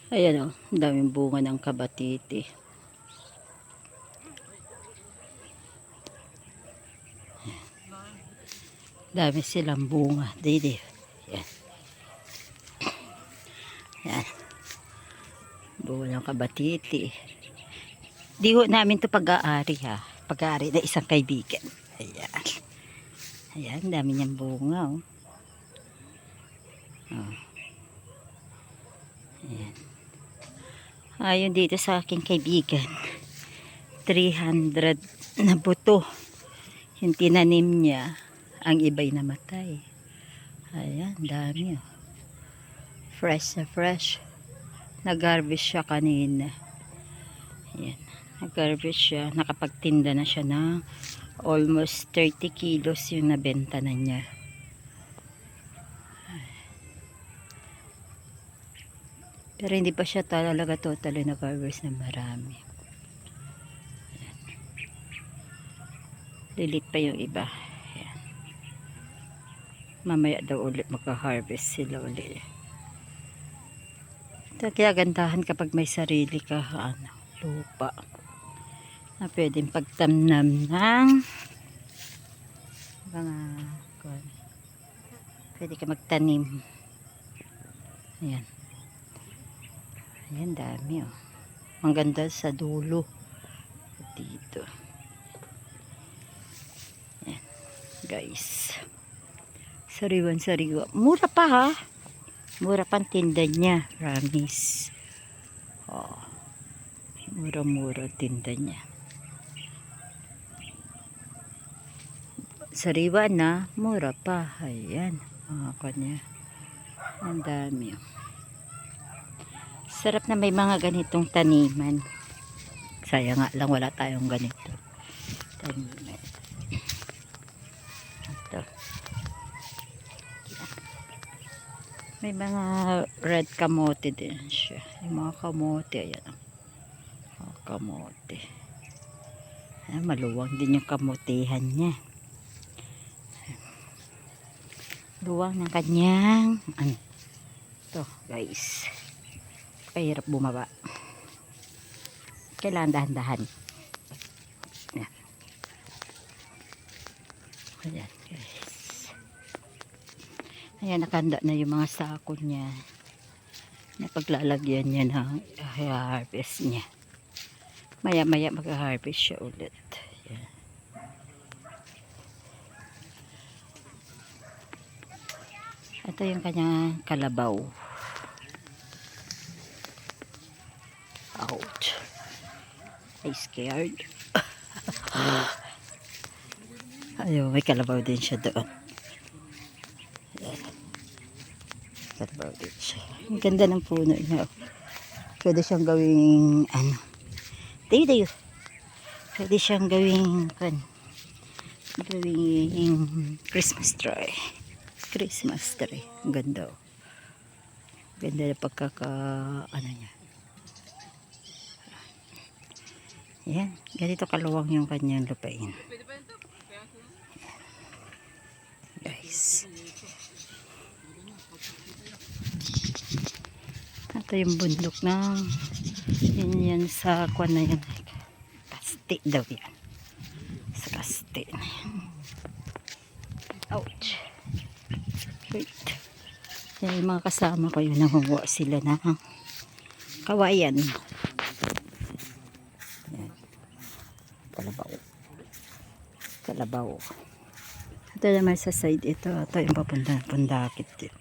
Ayan o, daming bunga ng kabatiti. Dami silang bunga. Didi. Yan. Yan. Bunga ng kabatiti. Di ho namin to pag-aari ha. Pag-aari na isang kaibigan. Ayan. Ayan, dami niyang bunga oh. Oh. Ayan. Ayon dito sa aking kaibigan. 300 na buto. Yung tinanim niya. Ang iba'y namatay. Ayan, dami oh. Fresh na fresh. Nag-harvest siya kanina. Ayan. Nag-harvest siya. Nakapagtinda na siya ng almost 30 kilos yung nabenta na niya. Pero hindi pa siya talaga totally nag-harvest na marami. Ayan. Lilit pa yung iba. Ayan. Mamaya daw ulit magka-harvest sila ulit. Kaya gandahan kapag may sarili ka lupa na pwedeng pagtamnam ng mga pwede ka magtanim. Ayan. Ayan, dami oh. Ang ganda sa dulo. Dito. Ayan, guys. Sariwan-sariwa. Mura pa ha. Mura pang tinda niya. Promise. Oh. Mura-mura tinda niya. Sariwa na. Mura pa. Ayan. Mga kanya. Ang dami oh. Sarap na may mga ganitong taniman. Sayang nga lang wala tayong ganito. Taniman. Ito. May mga red kamote din siya. Yung mga kamote. Ayan. Mga kamote. Ayan, maluwang din yung kamotehan niya. Luwang ng kanyang ano. Ito guys. Kahirap bumaba. Kailangan dahan-dahan. Ayan. Ayan guys. Ayan, nakanda na yung mga sako niya. Napaglalagyan niya ng harvest niya. Maya-maya mag-harvest siya ulit. Ayan. Ito yung kanyang kalabaw. Ouch. I scared. Ayun, may kalabaw din siya doon. Kalabaw din siya. Ang ganda ng puno niya. Pwede siyang gawing ano. Tayo. Pwede siyang gawing Christmas tree. Christmas tree. Ang ganda. Ganda na pagkaka ano niya. Ayan. Ganito kaluwang yung kanyang lupain. Guys. Ito yung bundok ng yan sa kwan na yan. Kasti daw yan. Sa kasti na yan. Ouch. Wait. Yan yung mga kasama ko yun. Nangunguha sila ng kawayan. Yan. Kalabaw. Kalabaw. Ito naman sa side ito. Ito yung papunta pundakit din.